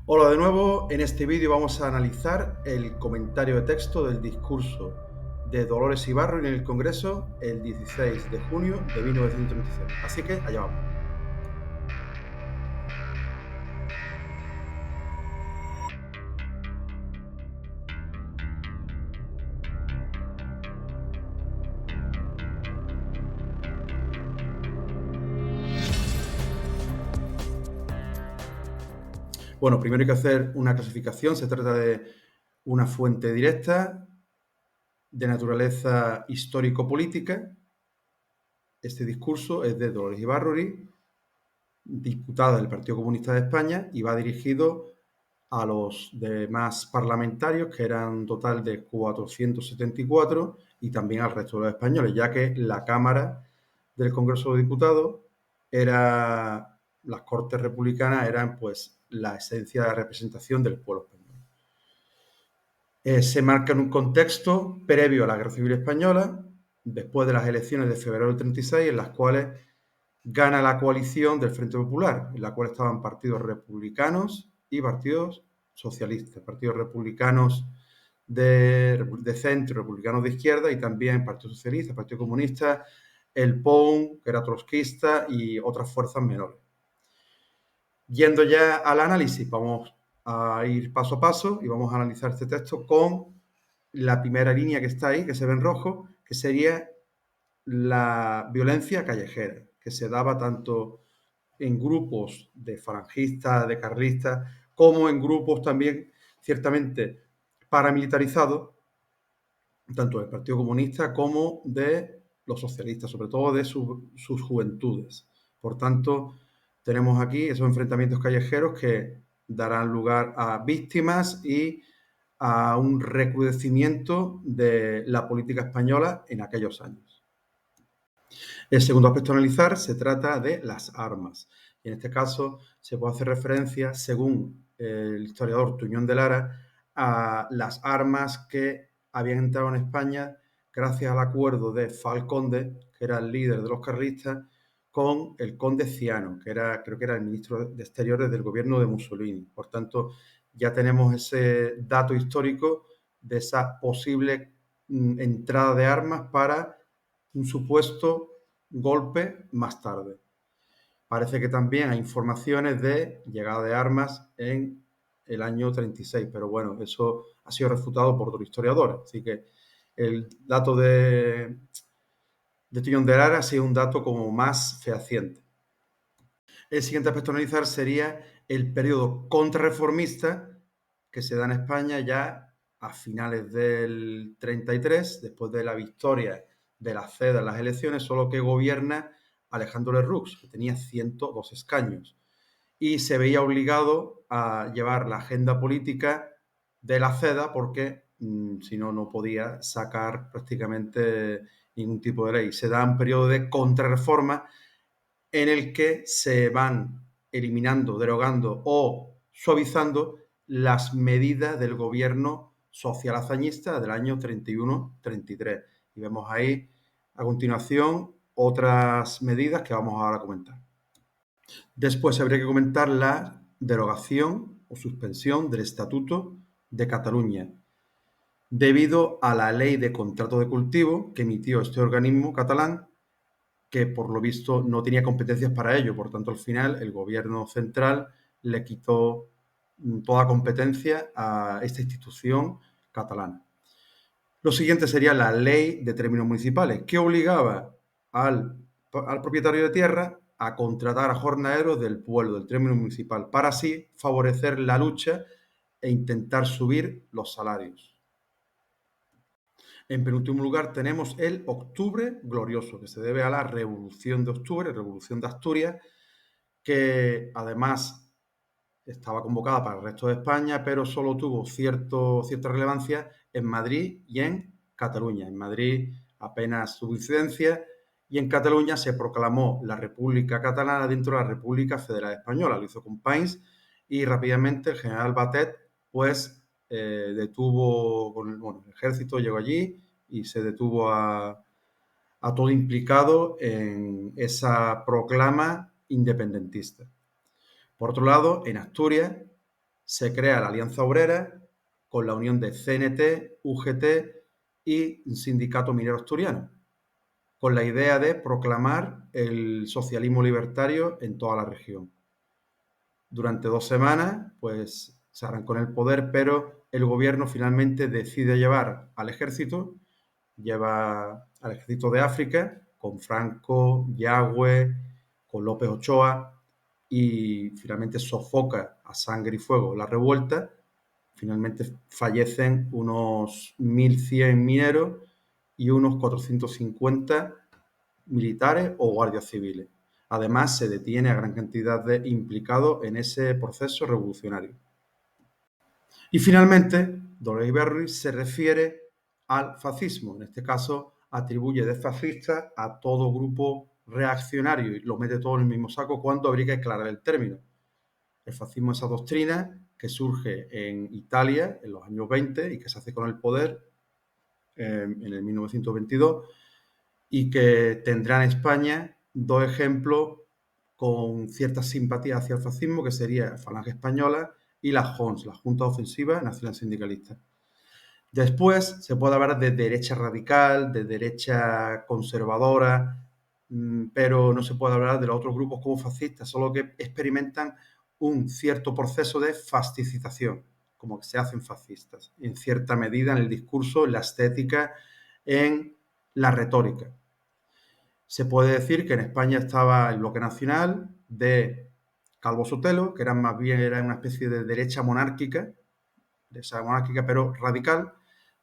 Hola de nuevo, en este vídeo vamos a analizar el comentario de texto del discurso de Dolores Ibarro en el Congreso el 16 de junio de 1936. Así que allá vamos. Bueno, primero hay que hacer una clasificación. Se trata de una fuente directa de naturaleza histórico-política. Este discurso es de Dolores Ibarruri, diputada del Partido Comunista de España, y va dirigido a los demás parlamentarios, que eran un total de 474, y también al resto de los españoles, ya que la Cámara del Congreso de Diputados las Cortes Republicanas eran pues la esencia de la representación del pueblo español. Se marca en un contexto previo a la Guerra Civil Española, después de las elecciones de febrero del 36, en las cuales gana la coalición del Frente Popular, en la cual estaban partidos republicanos y partidos socialistas, partidos republicanos de centro, republicanos de izquierda, y también Partido Socialista, Partido Comunista, el POUM, que era trotskista, y otras fuerzas menores. Yendo ya al análisis, vamos a ir paso a paso y vamos a analizar este texto con la primera línea que está ahí, que se ve en rojo, que sería la violencia callejera, que se daba tanto en grupos de falangistas, de carlistas, como en grupos también ciertamente paramilitarizados, tanto del Partido Comunista como de los socialistas, sobre todo de sus juventudes. Por tanto, tenemos aquí esos enfrentamientos callejeros que darán lugar a víctimas y a un recrudecimiento de la política española en aquellos años. El segundo aspecto a analizar se trata de las armas. Y en este caso se puede hacer referencia, según el historiador Tuñón de Lara, a las armas que habían entrado en España gracias al acuerdo de Falconde, que era el líder de los carlistas, con el conde Ciano, que creo que era el ministro de Exteriores del gobierno de Mussolini. Por tanto, ya tenemos ese dato histórico de esa posible entrada de armas para un supuesto golpe más tarde. Parece que también hay informaciones de llegada de armas en el año 36, pero bueno, eso ha sido refutado por otros historiadores. Así que el dato de Tuñón de Lara ha sido un dato como más fehaciente. El siguiente aspecto a analizar sería el periodo contrarreformista que se da en España ya a finales del 33, después de la victoria de la CEDA en las elecciones, solo que gobierna Alejandro Lerroux, que tenía 102 escaños, y se veía obligado a llevar la agenda política de la CEDA porque si no, no podía sacar prácticamente ningún tipo de ley. Se da un periodo de contrarreforma en el que se van eliminando, derogando o suavizando las medidas del gobierno social hazañista del año 31-33. Y vemos ahí, a continuación, otras medidas que vamos ahora a comentar. Después habría que comentar la derogación o suspensión del Estatuto de Cataluña, debido a la ley de contrato de cultivo que emitió este organismo catalán, que por lo visto no tenía competencias para ello. Por tanto, al final el gobierno central le quitó toda competencia a esta institución catalana. Lo siguiente sería la ley de términos municipales, que obligaba al propietario de tierra a contratar a jornaleros del pueblo, del término municipal, para así favorecer la lucha e intentar subir los salarios. En penúltimo lugar tenemos el Octubre Glorioso, que se debe a la Revolución de Octubre, Revolución de Asturias, que además estaba convocada para el resto de España, pero solo tuvo cierta relevancia en Madrid y en Cataluña. En Madrid apenas tuvo incidencia y en Cataluña se proclamó la República Catalana dentro de la República Federal Española. Lo hizo con País y rápidamente el general Batet pues detuvo, el ejército llegó allí y se detuvo a todo implicado en esa proclama independentista. Por otro lado, en Asturias se crea la Alianza Obrera con la unión de CNT, UGT y Sindicato Minero Asturiano, con la idea de proclamar el socialismo libertario en toda la región. Durante 2 semanas, pues se arrancó en el poder, pero el gobierno finalmente decide llevar al ejército, lleva al ejército de África, con Franco, Yagüe, con López Ochoa, y finalmente sofoca a sangre y fuego la revuelta. Finalmente fallecen unos 1.100 mineros y unos 450 militares o guardias civiles. Además, se detiene a gran cantidad de implicados en ese proceso revolucionario. Y finalmente, Dolores Ibarruri se refiere al fascismo. En este caso, atribuye de fascista a todo grupo reaccionario y lo mete todo en el mismo saco cuando habría que aclarar el término. El fascismo es esa doctrina que surge en Italia en los años 20 y que se hace con el poder en el 1922 y que tendrá en España dos ejemplos con cierta simpatía hacia el fascismo, que sería Falange Española y la JONS, la Junta Ofensiva Nacional Sindicalista. Después se puede hablar de derecha radical, de derecha conservadora, pero no se puede hablar de los otros grupos como fascistas, solo que experimentan un cierto proceso de fascicización, como que se hacen fascistas, en cierta medida en el discurso, en la estética, en la retórica. Se puede decir que en España estaba el bloque nacional de Calvo Sotelo, que era más bien era una especie de derecha monárquica pero radical.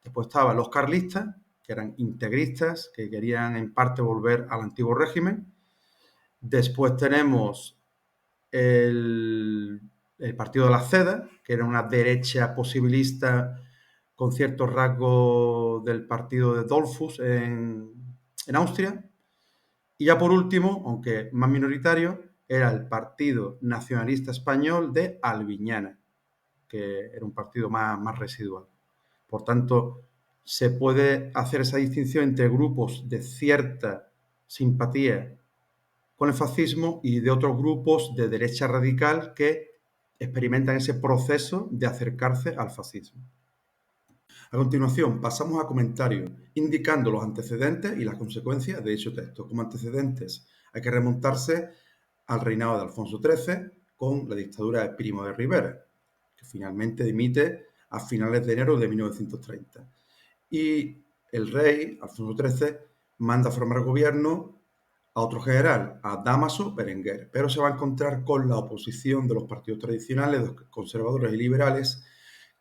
Después estaban los carlistas, que eran integristas, que querían en parte volver al antiguo régimen. Después tenemos el Partido de la Seda, que era una derecha posibilista con ciertos rasgos del partido de Dollfuss en Austria. Y ya por último, aunque más minoritario, era el Partido Nacionalista Español de Albiñana, que era un partido más residual. Por tanto, se puede hacer esa distinción entre grupos de cierta simpatía con el fascismo y de otros grupos de derecha radical que experimentan ese proceso de acercarse al fascismo. A continuación, pasamos a comentarios indicando los antecedentes y las consecuencias de dicho texto. Como antecedentes, hay que remontarse al reinado de Alfonso XIII con la dictadura de Primo de Rivera, que finalmente dimite a finales de enero de 1930. Y el rey, Alfonso XIII, manda a formar gobierno a otro general, a Dámaso Berenguer, pero se va a encontrar con la oposición de los partidos tradicionales, los conservadores y liberales,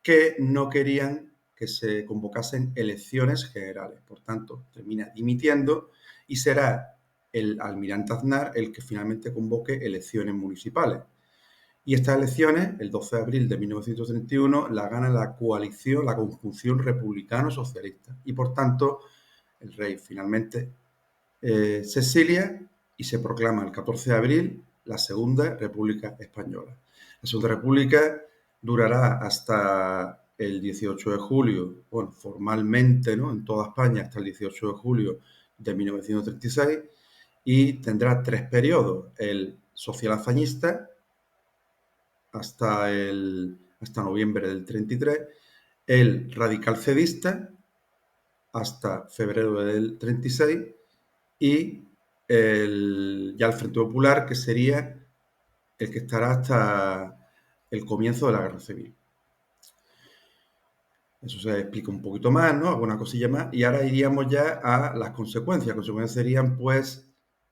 que no querían que se convocasen elecciones generales. Por tanto, termina dimitiendo y será el almirante Aznar el que finalmente convoque elecciones municipales. Y estas elecciones, el 12 de abril de 1931, la gana la coalición, la conjunción republicano-socialista. Y por tanto, el rey finalmente se exilia y se proclama el 14 de abril la Segunda República Española. La Segunda República durará hasta el 18 de julio, bueno, formalmente, ¿no?, en toda España hasta el 18 de julio de 1936 y tendrá 3 periodos: el social hazañista hasta noviembre del 33, el radical cedista hasta febrero del 36 y ya el Frente Popular, que sería el que estará hasta el comienzo de la Guerra Civil. Eso se explica un poquito más, ¿no? Alguna cosilla más. Y ahora iríamos ya a las consecuencias. Las consecuencias serían, pues,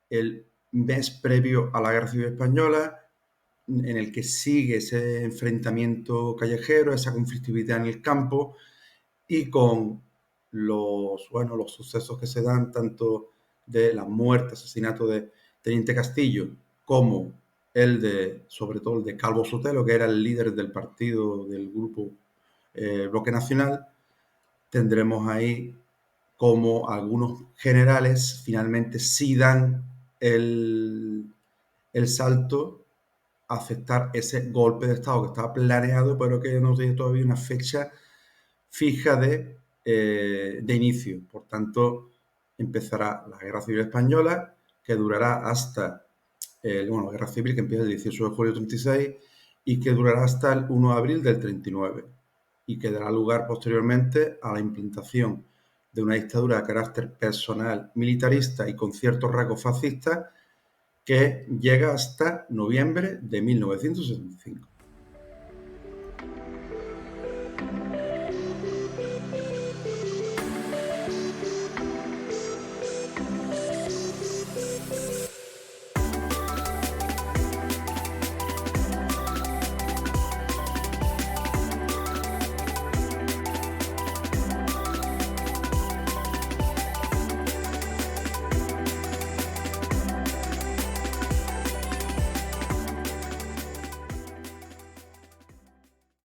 el mes previo a la Guerra Civil Española, en el que sigue ese enfrentamiento callejero, esa conflictividad en el campo, y con los sucesos que se dan, tanto de la muerte, asesinato de Teniente Castillo, como sobre todo el de Calvo Sotelo, que era el líder del partido, del grupo Bloque Nacional. Tendremos ahí como algunos generales finalmente sí dan el salto a aceptar ese golpe de Estado que estaba planeado, pero que no tiene todavía una fecha fija de inicio. Por tanto, empezará la Guerra Civil Española, que durará hasta la Guerra Civil, que empieza el 18 de julio de 36, y que durará hasta el 1 de abril del 39 y que dará lugar posteriormente a la implantación de una dictadura de carácter personal, militarista y con ciertos rasgos fascistas que llega hasta noviembre de 1975.